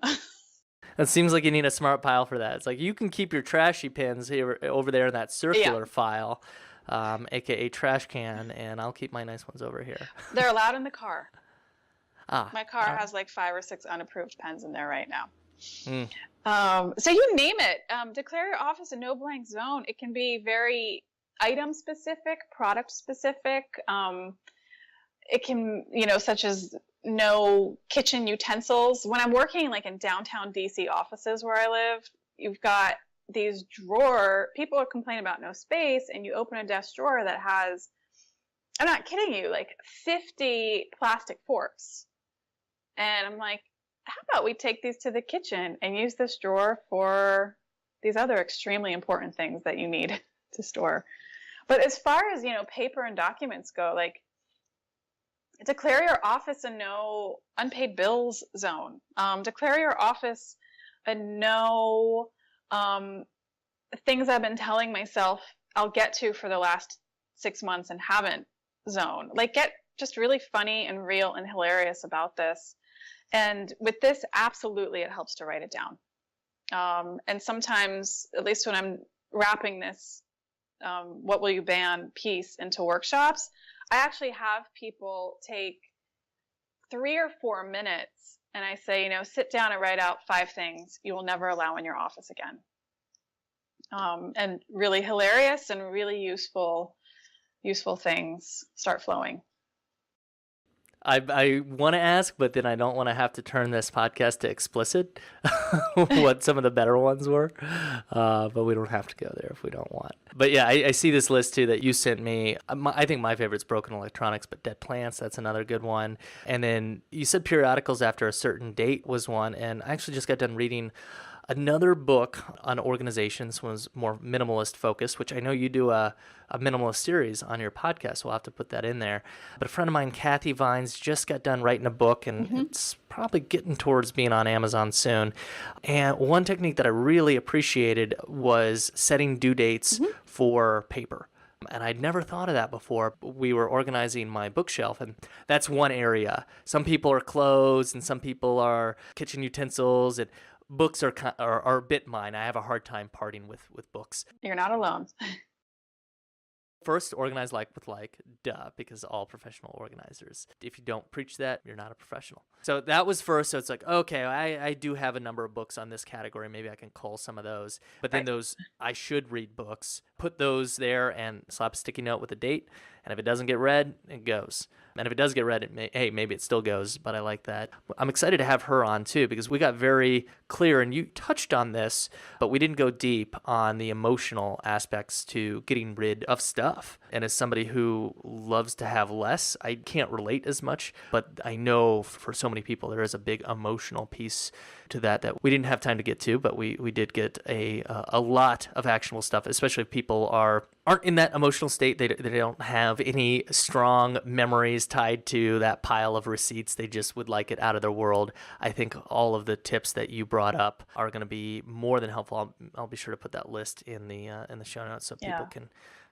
It seems like you need a smart pile for that. It's like you can keep your trashy pins here over there in that circular file, aka trash can, and I'll keep my nice ones over here. They're allowed in the car. My car right. has like 5 or 6 unapproved pens in there right now. So you name it. Declare your office a no blank zone. It can be very item specific, product specific. It can, such as no kitchen utensils. When I'm working like in downtown DC offices where I live, you've got these people are complaining about no space, and you open a desk drawer that has, I'm not kidding you, like 50 plastic forks. And I'm like, how about we take these to the kitchen and use this drawer for these other extremely important things that you need to store. But as far as, paper and documents go, like, declare your office a no unpaid bills zone. Declare your office a no things I've been telling myself I'll get to for the last 6 months and haven't zone. Like, get just really funny and real and hilarious about this. And with this, absolutely, it helps to write it down. And sometimes, at least when I'm wrapping this what will you ban piece into workshops, I actually have people take 3 or 4 minutes, and I say, sit down and write out 5 things you will never allow in your office again. And really hilarious and really useful things start flowing. I want to ask, but then I don't want to have to turn this podcast to explicit, what some of the better ones were. But we don't have to go there if we don't want. But yeah, I see this list too that you sent me. I think my favorite's broken electronics, but dead plants, that's another good one. And then you said periodicals after a certain date was one. And I actually just got done reading another book on organizations, was more minimalist focused, which I know you do a minimalist series on your podcast, so we'll have to put that in there. But a friend of mine, Kathy Vines, just got done writing a book, and it's probably getting towards being on Amazon soon. And one technique that I really appreciated was setting due dates for paper. And I'd never thought of that before. We were organizing my bookshelf, and that's one area. Some people are clothes, and some people are kitchen utensils, and books are a bit mine. I have a hard time parting with books. You're not alone. First, organize like with like, duh, because all professional organizers, if you don't preach that, you're not a professional. So that was first. So it's like, okay, I do have a number of books on this category. Maybe I can cull some of those. But then those I should read books, put those there and slap a sticky note with a date. And if it doesn't get read, it goes. And if it does get read, maybe it still goes, but I like that. I'm excited to have her on too, because we got very clear, and you touched on this, but we didn't go deep on the emotional aspects to getting rid of stuff. And as somebody who loves to have less, I can't relate as much, but I know for so many people there is a big emotional piece to that we didn't have time to get to, but we did get a lot of actionable stuff, especially if people aren't in that emotional state. They don't have any strong memories tied to that pile of receipts. They just would like it out of their world. I think all of the tips that you brought up are going to be more than helpful. I'll be sure to put that list in the show notes so people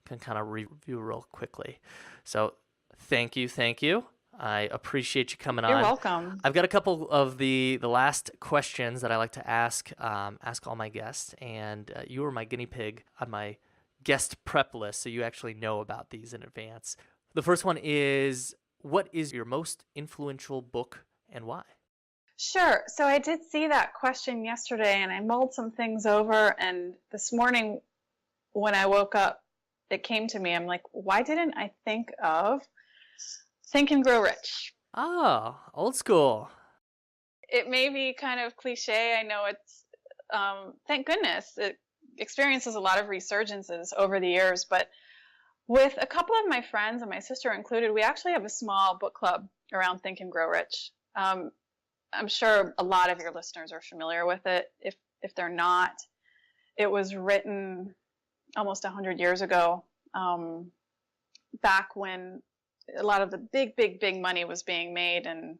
can kind of review real quickly. So thank you. I appreciate you coming on. You're welcome. I've got a couple of the last questions that I like to ask all my guests, and you were my guinea pig on my guest prep list, so you actually know about these in advance. The first one is, what is your most influential book and why? Sure. So I did see that question yesterday, and I mulled some things over, and this morning when I woke up, it came to me. I'm like, why didn't I think of Think and Grow Rich? Oh, old school. It may be kind of cliche. I know it's, thank goodness, it experiences a lot of resurgences over the years. But with a couple of my friends, and my sister included, we actually have a small book club around Think and Grow Rich. I'm sure a lot of your listeners are familiar with it. If they're not, it was written almost 100 years ago, back when a lot of the big money was being made in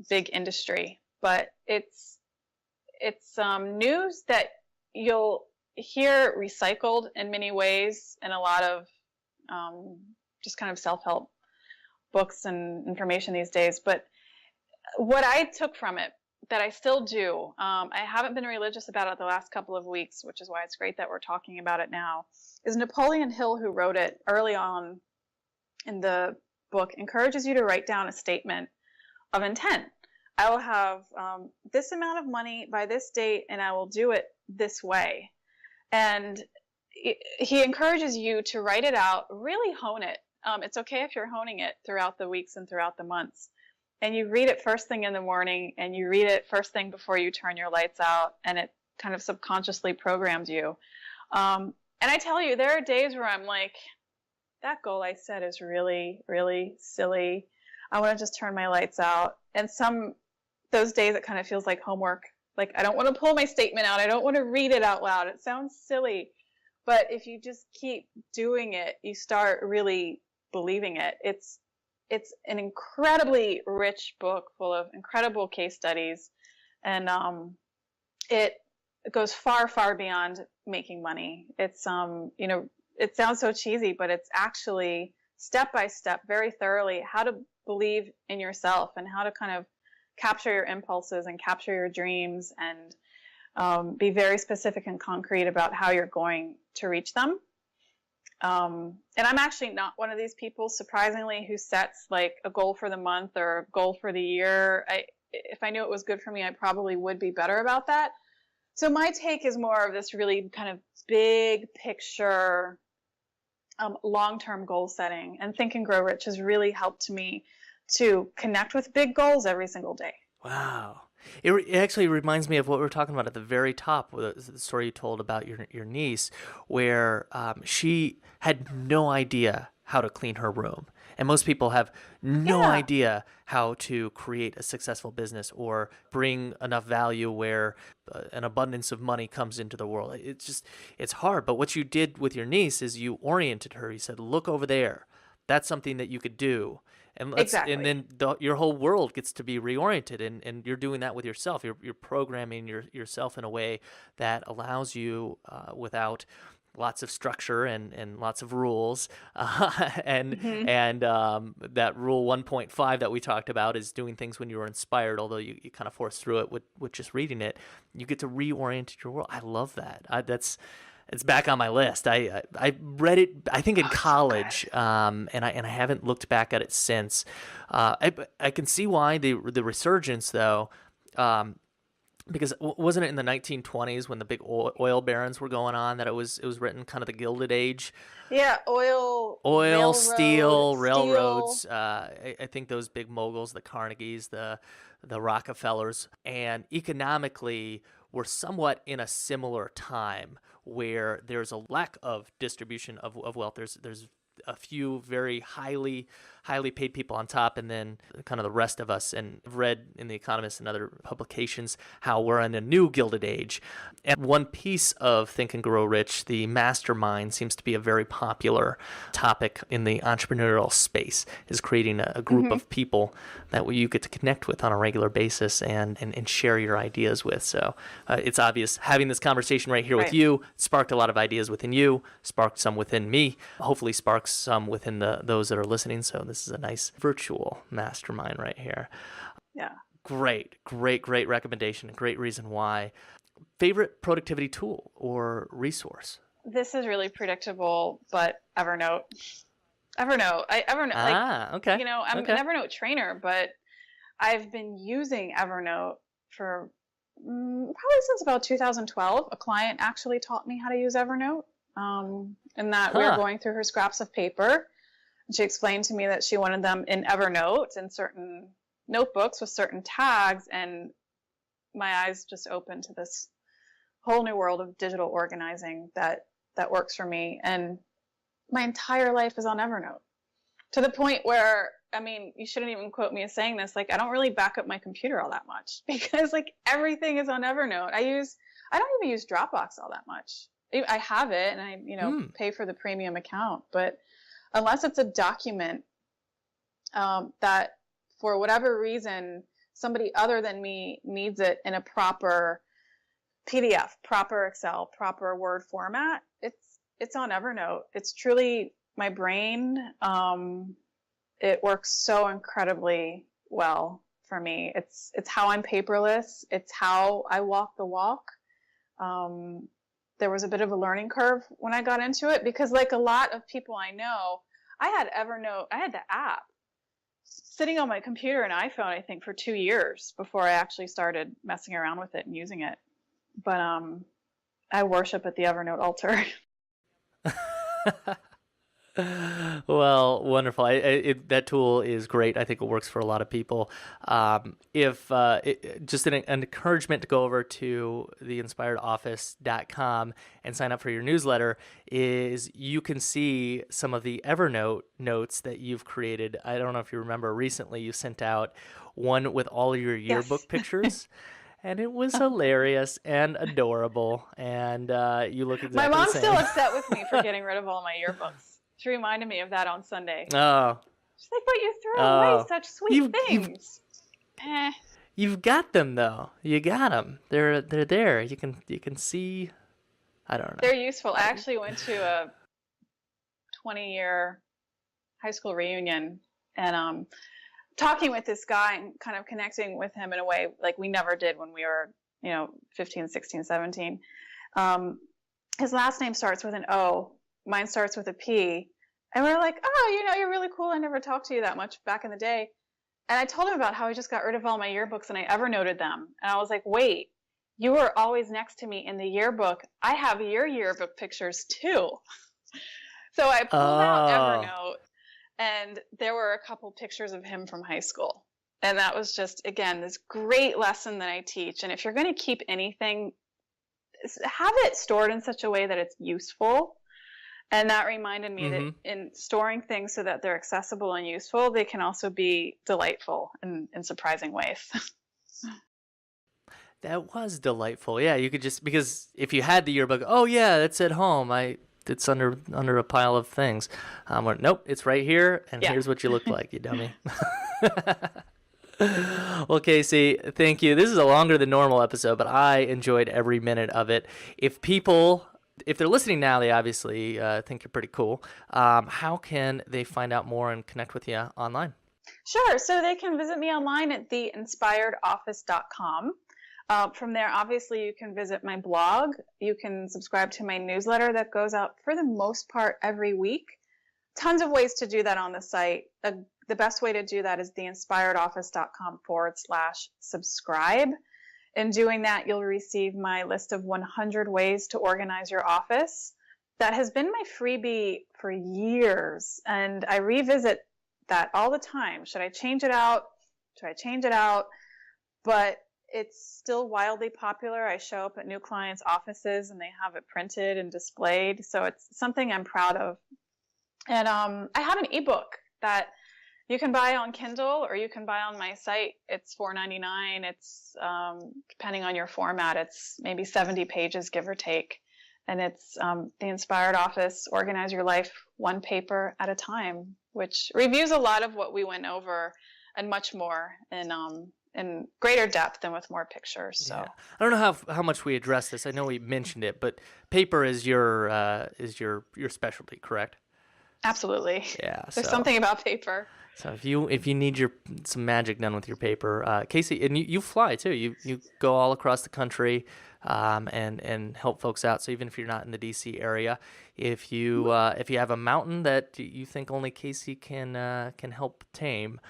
big industry. But it's news that you'll hear recycled in many ways in a lot of just kind of self-help books and information these days. But what I took from it, that I still do, I haven't been religious about it the last couple of weeks, which is why it's great that we're talking about it now, is Napoleon Hill, who wrote it early on in the book, encourages you to write down a statement of intent. I will have this amount of money by this date, and I will do it this way. And he encourages you to write it out, really hone it. It's okay if you're honing it throughout the weeks and throughout the months. And you read it first thing in the morning, and you read it first thing before you turn your lights out, and it kind of subconsciously programs you. And I tell you, there are days where I'm like, that goal I set is really, really silly. I want to just turn my lights out. And those days it kind of feels like homework. Like, I don't want to pull my statement out. I don't want to read it out loud. It sounds silly. But if you just keep doing it, you start really believing it. It's an incredibly rich book full of incredible case studies. And it goes far, far beyond making money. It's, it sounds so cheesy, but it's actually step by step, very thoroughly, how to believe in yourself and how to kind of capture your impulses and capture your dreams and be very specific and concrete about how you're going to reach them. And I'm actually not one of these people, surprisingly, who sets like a goal for the month or a goal for the year. If I knew it was good for me, I probably would be better about that. So my take is more of this really kind of big picture, long-term goal setting. And Think and Grow Rich has really helped me to connect with big goals every single day. Wow. It actually reminds me of what we were talking about at the very top, with the story you told about your niece, where she had no idea how to clean her room. And most people have no idea how to create a successful business or bring enough value where an abundance of money comes into the world. It's hard. But what you did with your niece is you oriented her. You said, look over there. That's something that you could do. Exactly. And then your whole world gets to be reoriented, and you're doing that with yourself. You're programming yourself in a way that allows you, without lots of structure and lots of rules, and that rule 1.5 that we talked about is doing things when you were inspired, although you kind of force through it with just reading it. You get to reorient your world. I love that. It's back on my list. I read it, I think, in college, and I haven't looked back at it since. I can see why the resurgence, though, because wasn't it in the 1920s when the big oil barons were going on that it was written kind of the Gilded Age? Yeah, oil, steel, railroads. I think those big moguls, the Carnegies, the Rockefellers, and economically we're somewhat in a similar time where there's a lack of distribution of wealth. There's a few very highly paid people on top, and then kind of the rest of us. And I've read in The Economist and other publications how we're in a new Gilded Age. And one piece of Think and Grow Rich, the mastermind, seems to be a very popular topic in the entrepreneurial space, is creating a group of people that you get to connect with on a regular basis and share your ideas with. So it's obvious having this conversation right here with you sparked a lot of ideas within you, sparked some within me, hopefully sparks some within those that are listening. So this is a nice virtual mastermind right here. Yeah. Great recommendation. Great reason why. Favorite productivity tool or resource? This is really predictable, but Evernote. Evernote. Okay. You know, I'm an Evernote trainer, but I've been using Evernote for probably since about 2012. A client actually taught me how to use Evernote. And that we were going through her scraps of paper. And she explained to me that she wanted them in Evernote in certain notebooks with certain tags. And my eyes just opened to this whole new world of digital organizing that works for me. And my entire life is on Evernote, to the point where, I mean, you shouldn't even quote me as saying this. Like, I don't really back up my computer all that much because like everything is on Evernote. I don't even use Dropbox all that much. I have it and I, pay for the premium account, but unless it's a document that for whatever reason, somebody other than me needs it in a proper PDF, proper Excel, proper Word format, it's on Evernote. It's truly my brain. It works so incredibly well for me. It's how I'm paperless. It's how I walk the walk. There was a bit of a learning curve when I got into it because like a lot of people I know, I had Evernote, I had the app sitting on my computer and iPhone, I think for 2 years before I actually started messing around with it and using it. But I worship at the Evernote altar. Well, wonderful. That tool is great. I think it works for a lot of people. Just an encouragement to go over to theinspiredoffice.com and sign up for your newsletter is you can see some of the Evernote notes that you've created. I don't know if you remember recently you sent out one with all your yearbook pictures. And it was hilarious and adorable. And you look exactly the same. My mom's still upset with me for getting rid of all my yearbooks. She reminded me of that on Sunday. Oh. She's like, but you threw away such sweet things. You've got them, though. You got them. They're there. You can see. I don't know. They're useful. I actually went to a 20-year high school reunion. And talking with this guy and kind of connecting with him in a way like we never did when we were, 15, 16, 17. His last name starts with an O. Mine starts with a P. And we're like, oh, you're really cool. I never talked to you that much back in the day. And I told him about how I just got rid of all my yearbooks and I Evernoted them. And I was like, wait, you were always next to me in the yearbook. I have your yearbook pictures too. So I pulled out Evernote and there were a couple pictures of him from high school. And that was just, again, this great lesson that I teach. And if you're going to keep anything, have it stored in such a way that it's useful. And that reminded me that in storing things so that they're accessible and useful, they can also be delightful in surprising ways. That was delightful. Yeah, you could just, because if you had the yearbook, oh yeah, that's at home. It's under a pile of things. Nope, it's right here, and here's what you look like, you dummy. Well, Kacy, thank you. This is a longer than normal episode, but I enjoyed every minute of it. If they're listening now, they obviously think you're pretty cool. How can they find out more and connect with you online? Sure. So they can visit me online at theinspiredoffice.com. From there, obviously, you can visit my blog. You can subscribe to my newsletter that goes out for the most part every week. Tons of ways to do that on the site. The best way to do that is theinspiredoffice.com/subscribe. In doing that, you'll receive my list of 100 ways to organize your office. That has been my freebie for years, and I revisit that all the time. Should I change it out? But it's still wildly popular. I show up at new clients' offices, and they have it printed and displayed, so it's something I'm proud of. And I have an ebook that You can buy on Kindle or you can buy on my site. It's $4.99. It's depending on your format, it's maybe 70 pages, give or take. And it's The Inspired Office, Organize Your Life One Paper at a Time, which reviews a lot of what we went over and much more in greater depth and with more pictures. So yeah. I don't know how much we addressed this. I know we mentioned it, but paper is your specialty, correct? absolutely. Yeah. There's something about paper. So if you need some magic done with your paper, Kacy, and you fly too. You go all across the country and help folks out. So even if you're not in the DC area, if you have a mountain that you think only Kacy can help tame,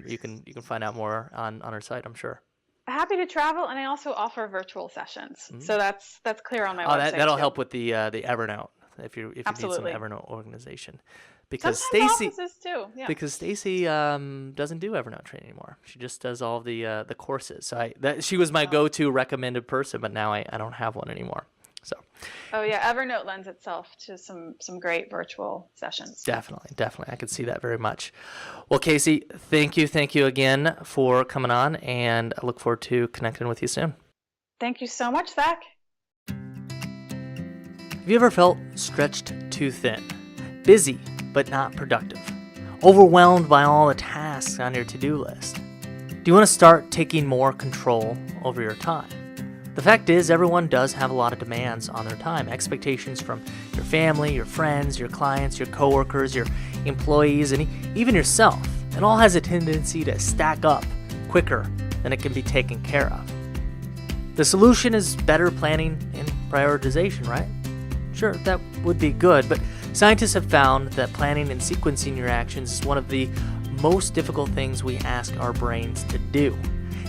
you can find out more on her site, I'm sure. Happy to travel, and I also offer virtual sessions. So that's clear on my website. That'll too. help with the Evernote if you need some Absolutely. Evernote organization. Because Sometimes Stacy, offices too. Yeah. because Stacy doesn't do Evernote training anymore. She just does all the courses. So she was my go-to recommended person, but now I don't have one anymore. So Oh yeah, Evernote lends itself to some great virtual sessions. definitely, I could see that very much. Well, Kacy, thank you again for coming on, and I look forward to connecting with you soon. Thank you so much, Zach. Have you ever felt stretched too thin, busy but not productive, overwhelmed by all the tasks on your to-do list? Do you want to start taking more control over your time? The fact is, everyone does have a lot of demands on their time, expectations from your family, your friends, your clients, your coworkers, your employees, and even yourself. It all has a tendency to stack up quicker than it can be taken care of. The solution is better planning and prioritization, right? Sure, that would be good, but scientists have found that planning and sequencing your actions is one of the most difficult things we ask our brains to do.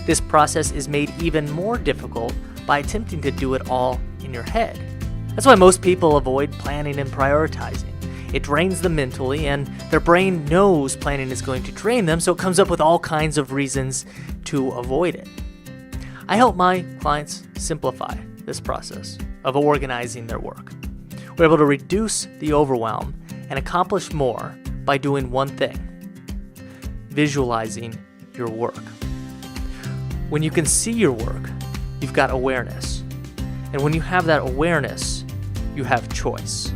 This process is made even more difficult by attempting to do it all in your head. That's why most people avoid planning and prioritizing. It drains them mentally, and their brain knows planning is going to drain them, so it comes up with all kinds of reasons to avoid it. I help my clients simplify this process of organizing their work. We're able to reduce the overwhelm and accomplish more by doing one thing: visualizing your work. When you can see your work, you've got awareness. And when you have that awareness, you have choice.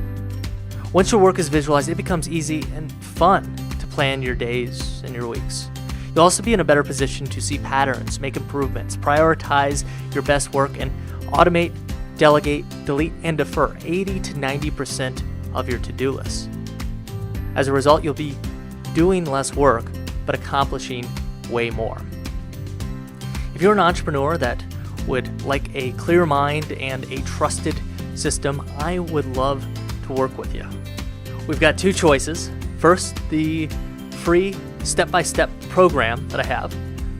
Once your work is visualized, it becomes easy and fun to plan your days and your weeks. You'll also be in a better position to see patterns, make improvements, prioritize your best work, and automate, delegate, delete, and defer 80 to 90% of your to-do list. As a result, you'll be doing less work, but accomplishing way more. If you're an entrepreneur that would like a clear mind and a trusted system, I would love to work with you. We've got two choices. First, the free step-by-step program that I have.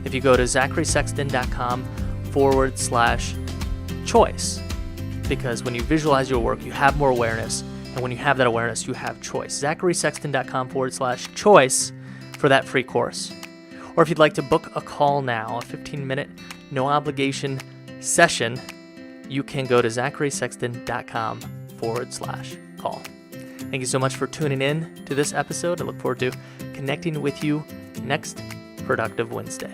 If you go to zacharysexton.com/choice, because when you visualize your work, you have more awareness, and when you have that awareness, you have choice. zacharysexton.com/choice for that free course. Or if you'd like to book a call now, a 15-minute, no obligation session, you can go to zacharysexton.com/call. Thank you so much for tuning in to this episode. I look forward to connecting with you next Productive Wednesday.